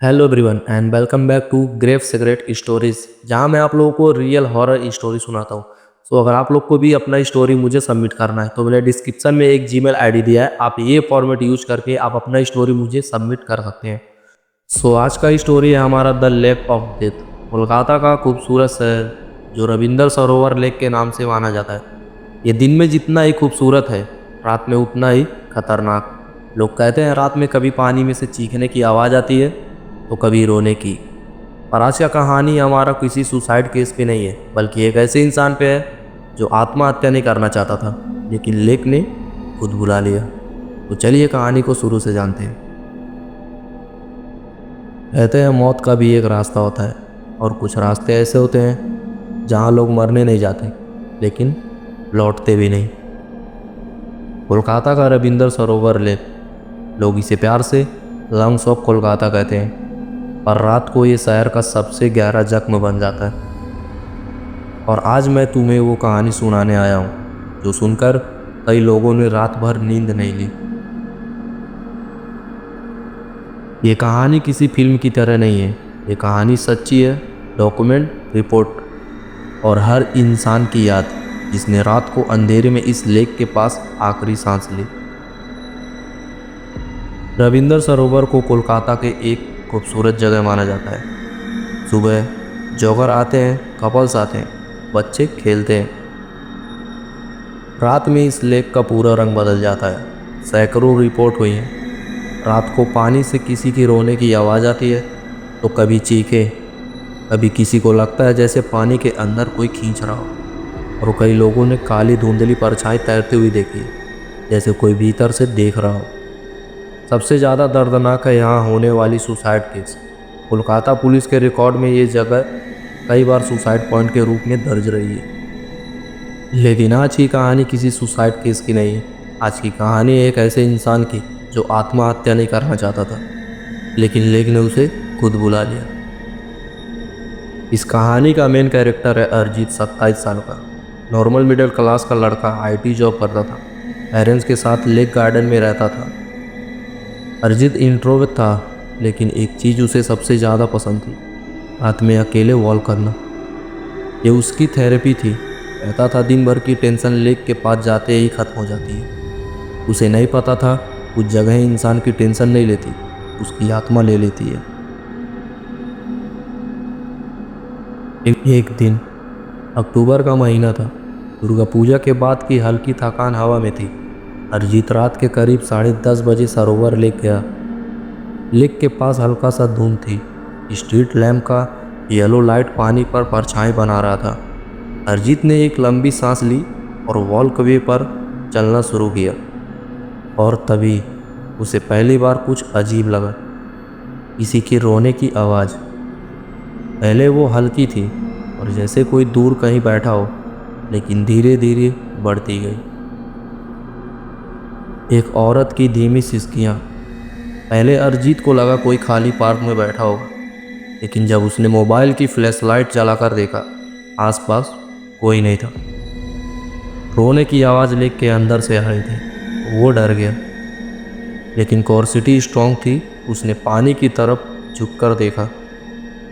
Hello everyone and welcome back to grave secret stories, जहां मैं आप लोगों को रियल हॉरर स्टोरी सुनाता हूं। सो अगर आप लोग को भी अपना स्टोरी मुझे सबमिट करना है तो मैंने डिस्क्रिप्शन में एक जीमेल आईडी दिया है। आप ये फॉर्मेट यूज करके आप अपना स्टोरी मुझे सबमिट कर सकते हैं। सो आज का स्टोरी है हमारा the lake of death. Kolkata का खूबसूरत शहर जो रविंदर सरोवर लेक के नाम से माना जाता है। ये दिन में जितना ही खूबसूरत है, रात में उतना ही खतरनाक। लोग कहते हैं रात में कभी पानी में से चीखने की आवाज़ आती है तो कभी रोने की। पर आज का कहानी हमारा किसी सुसाइड केस पे नहीं है, बल्कि एक ऐसे इंसान पे है जो आत्महत्या नहीं करना चाहता था, लेकिन लेक ने खुद बुला लिया। तो चलिए कहानी को शुरू से जानते हैं। कहते हैं मौत का भी एक रास्ता होता है, और कुछ रास्ते ऐसे होते हैं जहाँ लोग मरने नहीं जाते, लेकिन लौटते भी नहीं। कोलकाता का रविंदर सरोवर लेक, लोग इसे प्यार से लंग्स ऑफ कोलकाता कहते हैं, पर रात को ये शहर का सबसे गहरा जख्म बन जाता है। और आज मैं तुम्हें वो कहानी सुनाने आया हूँ जो सुनकर कई लोगों ने रात भर नींद नहीं ली। ये कहानी किसी फिल्म की तरह नहीं है, ये कहानी सच्ची है, डॉक्यूमेंट रिपोर्ट, और हर इंसान की याद जिसने रात को अंधेरे में इस लेक के पास आखिरी सांस ली। रविंदर सरोवर को कोलकाता के एक खूबसूरत जगह माना जाता है। सुबह जॉगर आते हैं, कपल्स आते हैं, बच्चे खेलते हैं। रात में इस लेक का पूरा रंग बदल जाता है। सैकड़ों रिपोर्ट हुई हैं। रात को पानी से किसी की रोने की आवाज़ आती है तो कभी चीखे, कभी किसी को लगता है जैसे पानी के अंदर कोई खींच रहा हो, और कई लोगों ने काली धुंधली परछाई तैरती हुई देखी है, जैसे कोई भीतर से देख रहा हो। सबसे ज़्यादा दर्दनाक है यहाँ होने वाली सुसाइड केस। कोलकाता पुलिस के रिकॉर्ड में ये जगह कई बार सुसाइड पॉइंट के रूप में दर्ज रही है। लेकिन आज की कहानी किसी सुसाइड केस की नहीं है। आज की कहानी एक ऐसे इंसान की जो आत्महत्या नहीं करना चाहता था, लेकिन लेक ने उसे खुद बुला लिया। इस कहानी का मेन कैरेक्टर है अरिजीत, 27 साल का नॉर्मल मिडिल क्लास का लड़का, आईटी जॉब करता था, पेरेंट्स के साथ लेक गार्डन में रहता था। अरिजीत इंट्रोवर्ट था, लेकिन एक चीज़ उसे सबसे ज़्यादा पसंद थी, रात में अकेले वॉल करना। ये उसकी थेरेपी थी। कहता था दिन भर की टेंशन लेक के पास जाते ही खत्म हो जाती है। उसे नहीं पता था कुछ जगह इंसान की टेंशन नहीं लेती, उसकी आत्मा ले लेती है। एक दिन अक्टूबर का महीना था। दुर्गा पूजा के बाद की हल्की थकान हवा में थी। अरिजीत रात के करीब 10:30 बजे सरोवर लेक गया। लेक के पास हल्का सा धुंध थी। स्ट्रीट लैम्प का येलो लाइट पानी पर परछाई बना रहा था। अरिजीत ने एक लंबी सांस ली और वॉलवे पर चलना शुरू किया। और तभी उसे पहली बार कुछ अजीब लगा, किसी की रोने की आवाज़। पहले वो हल्की थी और जैसे कोई दूर कहीं बैठा हो, लेकिन धीरे धीरे बढ़ती गई। एक औरत की धीमी सिसकियाँ। पहले अरिजीत को लगा कोई खाली पार्क में बैठा होगा, लेकिन जब उसने मोबाइल की फ्लैशलाइट जलाकर देखा, आसपास कोई नहीं था। रोने की आवाज़ लेक के अंदर से आ रही थी। वो डर गया, लेकिन क्यूरियोसिटी स्ट्रांग थी। उसने पानी की तरफ झुककर देखा,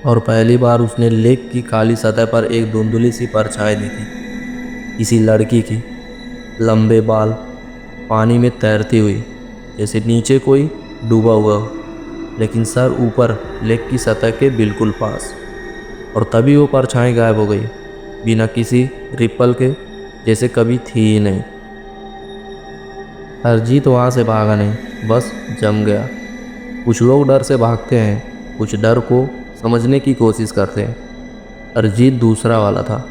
और पहली बार उसने लेक की काली सतह पर एक धुंधली सी परछाई देखी, किसी लड़की की। लंबे बाल, पानी में तैरती हुई, जैसे नीचे कोई डूबा हुआ हो, लेकिन सर ऊपर लेक की सतह के बिल्कुल पास। और तभी वो परछाई गायब हो गई, बिना किसी रिपल के, जैसे कभी थी ही नहीं। अरिजीत वहाँ से भागा नहीं, बस जम गया। कुछ लोग डर से भागते हैं, कुछ डर को समझने की कोशिश करते हैं। अरिजीत दूसरा वाला था।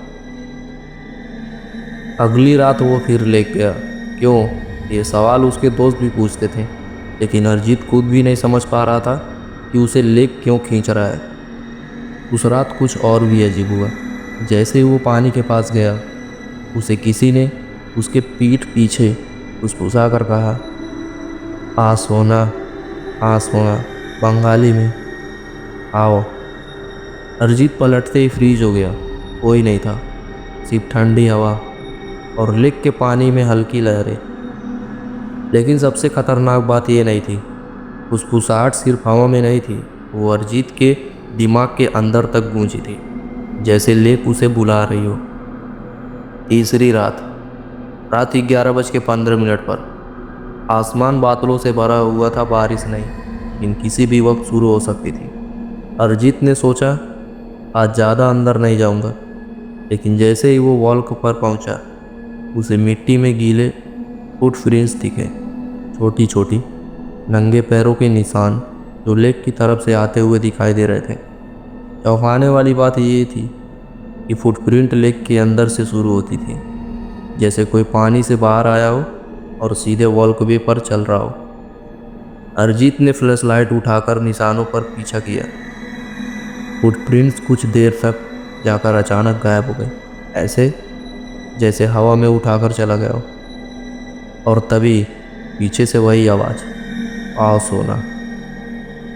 अगली रात वो फिर लेक गया। क्यों? ये सवाल उसके दोस्त भी पूछते थे, लेकिन अरिजीत खुद भी नहीं समझ पा रहा था कि उसे लेक क्यों खींच रहा है। उस रात कुछ और भी अजीब हुआ। जैसे ही वो पानी के पास गया, उसे किसी ने उसके पीठ पीछे फुसफुसा कर कहा, आ सोना, आ सोना, बंगाली में, आओ। अरिजीत पलटते ही फ्रीज हो गया। कोई नहीं था, सिर्फ ठंडी हवा और लेक के पानी में हल्की लहरें। लेकिन सबसे खतरनाक बात ये नहीं थी, फुसफुसाहट सिर्फ हवा में नहीं थी, वो अरिजीत के दिमाग के अंदर तक गूंजी थी, जैसे लेक उसे बुला रही हो। तीसरी रात 11:15 पर आसमान बादलों से भरा हुआ था। बारिश नहीं, लेकिन किसी भी वक्त शुरू हो सकती थी। अरिजीत ने सोचा आज ज़्यादा अंदर नहीं जाऊंगा, लेकिन जैसे ही वो वॉल पर पहुंचा, उसे मिट्टी में गीले फुटप्रिंट्स दिखे, छोटी छोटी नंगे पैरों के निशान जो लेक की तरफ से आते हुए दिखाई दे रहे थे। चौंकाने वाली बात ये थी कि फुटप्रिंट लेक के अंदर से शुरू होती थी, जैसे कोई पानी से बाहर आया हो और सीधे वॉलवे पर चल रहा हो। अरिजीत ने फ्लैश लाइट उठाकर निशानों पर पीछा किया। फुटप्रिंट्स कुछ देर तक जाकर अचानक गायब हो गए, ऐसे जैसे हवा में उठाकर चला गया हो। और तभी पीछे से वही आवाज़, आओ सोना।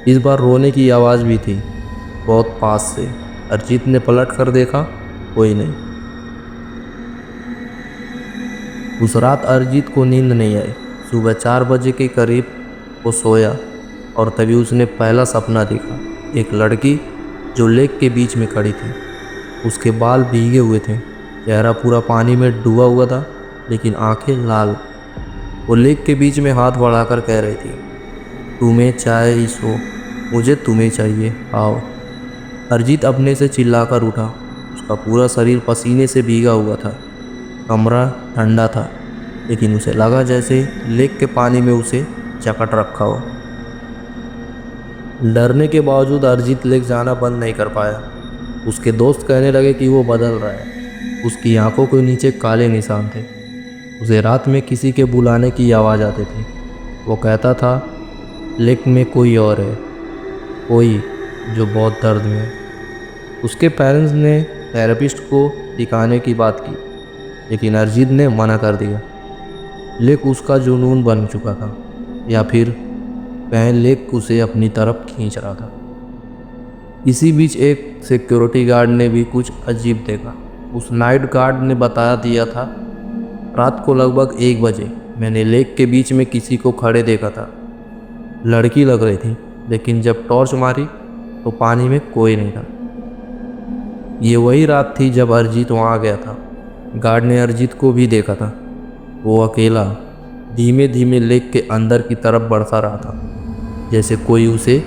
इस बार रोने की आवाज़ भी थी, बहुत पास से। अरिजीत ने पलट कर देखा, कोई नहीं। उस रात अरिजीत को नींद नहीं आई। सुबह 4 बजे के करीब वो सोया और तभी उसने पहला सपना देखा। एक लड़की जो लेक के बीच में खड़ी थी। उसके बाल भीगे हुए थे, चेहरा पूरा पानी में डूबा हुआ था, लेकिन आंखें लाल। वो लेक के बीच में हाथ बढ़ाकर कह रही थी, तुम्हें चाहे सो, मुझे तुम्हें चाहिए, आओ। अरिजीत अपने से चिल्लाकर उठा। उसका पूरा शरीर पसीने से भीगा हुआ था। कमरा ठंडा था, लेकिन उसे लगा जैसे लेक के पानी में उसे जकड़ रखा हो। डरने के बावजूद अरिजीत लेक जाना बंद नहीं कर पाया। उसके दोस्त कहने लगे कि वो बदल रहा है। उसकी आंखों के नीचे काले निशान थे। उसे रात में किसी के बुलाने की आवाज़ आती थी। वो कहता था लेक में कोई और है, कोई जो बहुत दर्द में है। उसके पेरेंट्स ने थेरेपिस्ट को दिखाने की बात की, लेकिन अरिजीत ने मना कर दिया। लेक उसका जुनून बन चुका था, या फिर कहें लेक उसे अपनी तरफ खींच रहा था। इसी बीच एक सिक्योरिटी गार्ड ने भी कुछ अजीब देखा। उस नाइट गार्ड ने बता दिया था, रात को लगभग 1 बजे मैंने लेक के बीच में किसी को खड़े देखा था। लड़की लग रही थी, लेकिन जब टॉर्च मारी तो पानी में कोई नहीं था। ये वही रात थी जब अरिजीत वहाँ गया था। गार्ड ने अरिजीत को भी देखा था। वो अकेला धीमे धीमे लेक के अंदर की तरफ बढ़ता रहा था, जैसे कोई उसे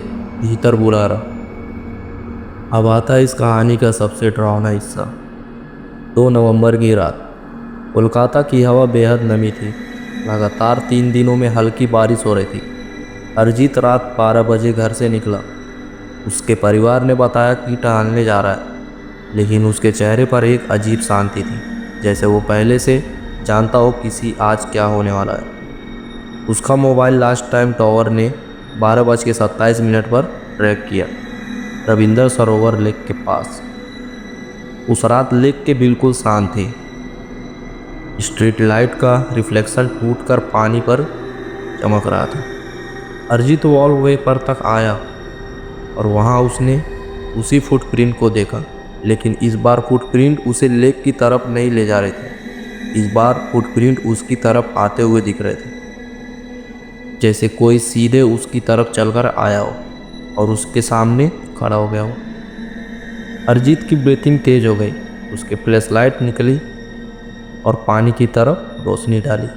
भीतर बुला रहा। अब आता है इस कहानी का सबसे डरावना हिस्सा। 2 नवंबर की रात कोलकाता की हवा बेहद नमी थी। लगातार 3 दिनों में हल्की बारिश हो रही थी। अरिजीत रात 12 बजे घर से निकला। उसके परिवार ने बताया कि टहलने जा रहा है, लेकिन उसके चेहरे पर एक अजीब शांति थी, जैसे वो पहले से जानता हो किसी आज क्या होने वाला है। उसका मोबाइल लास्ट टाइम टॉवर ने 12:27 पर ट्रैक किया, रविंद्र सरोवर लेक के पास। उस रात लेक के बिल्कुल शांत थी। स्ट्रीट लाइट का रिफ्लेक्शन टूटकर पानी पर चमक रहा था। अरिजीत वॉलवे पर तक आया और वहाँ उसने उसी फुटप्रिंट को देखा, लेकिन इस बार फुटप्रिंट उसे लेक की तरफ नहीं ले जा रहे थे। इस बार फुटप्रिंट उसकी तरफ आते हुए दिख रहे थे, जैसे कोई सीधे उसकी तरफ चलकर आया हो और उसके सामने खड़ा हो गया हो। अरिजीत की ब्रीथिंग तेज हो गई। उसके फ्लैश लाइट निकली और पानी की तरफ रोशनी डाली,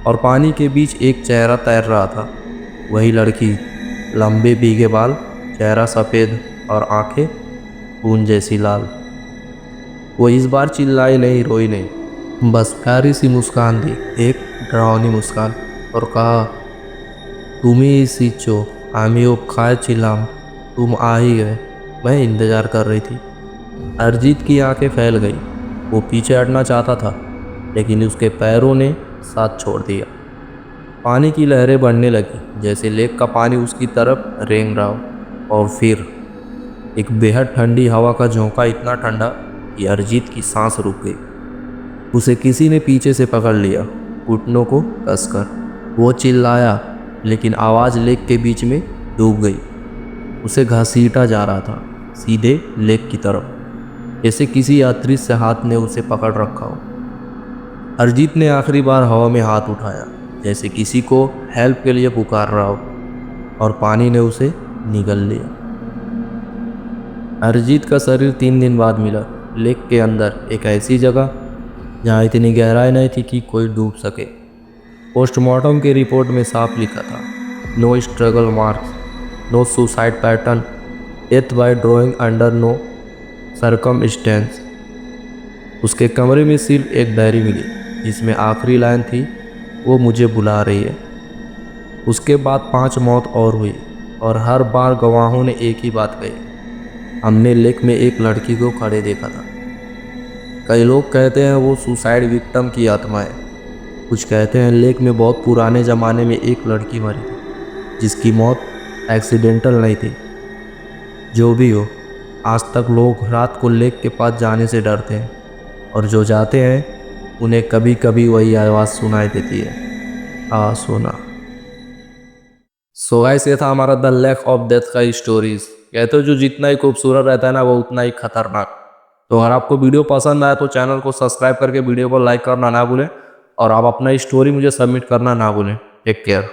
और पानी के बीच एक चेहरा तैर रहा था। वही लड़की, लंबे भीगे बाल, चेहरा सफ़ेद और आंखें खून जैसी लाल। वो इस बार चिल्लाई नहीं, रोई नहीं, बस प्यारी सी मुस्कान दी, एक डरावनी मुस्कान, और कहा, तुम्ही इसीचो, आमियो खाए चिल्लाम, तुम आ ही गए, मैं इंतज़ार कर रही थी। अरिजीत की आंखें फैल गई। वो पीछे हटना चाहता था, लेकिन उसके पैरों ने साथ छोड़ दिया। पानी की लहरें बढ़ने लगी, जैसे लेक का पानी उसकी तरफ रेंग रहा हो, और फिर एक बेहद ठंडी हवा का झोंका, इतना ठंडा कि अरिजीत की सांस रुक गई। उसे किसी ने पीछे से पकड़ लिया, घुटनों को कसकर। वो चिल्लाया, लेकिन आवाज़ लेक के बीच में डूब गई। उसे घसीटा जा रहा था, सीधे लेक की तरफ, जैसे किसी अदृश्य हाथ ने उसे पकड़ रखा हो। अरिजीत ने आखिरी बार हवा में हाथ उठाया, जैसे किसी को हेल्प के लिए पुकार रहा हो, और पानी ने उसे निगल लिया। अरिजीत का शरीर 3 दिन बाद मिला, लेक के अंदर एक ऐसी जगह जहाँ इतनी गहराई नहीं थी कि कोई डूब सके। पोस्टमार्टम की रिपोर्ट में साफ लिखा था, no struggle marks, no suicide pattern, death by drawing under no circumstances. उसके कमरे में सिर्फ एक डायरी मिली जिसमें आखिरी लाइन थी, वो मुझे बुला रही है। उसके बाद 5 मौत और हुई और हर बार गवाहों ने एक ही बात कही, हमने लेक में एक लड़की को खड़े देखा था। कई लोग कहते हैं वो सुसाइड विक्टिम की आत्मा है, कुछ कहते हैं लेक में बहुत पुराने ज़माने में एक लड़की मरी थी जिसकी मौत एक्सीडेंटल नहीं थी। जो भी हो, आज तक लोग रात को लेक के पास जाने से डरते हैं और जो जाते हैं उन्हें कभी कभी वही आवाज़ सुनाई देती है, आ सोना। सो गाइस, ये था हमारा द लेक ऑफ डेथ का स्टोरीज। कहते हो जो जितना ही खूबसूरत रहता है ना, वो उतना ही खतरनाक। तो अगर आपको वीडियो पसंद आया तो चैनल को सब्सक्राइब करके वीडियो को लाइक करना ना भूलें और आप अपना स्टोरी मुझे सबमिट करना ना भूलें। Take care.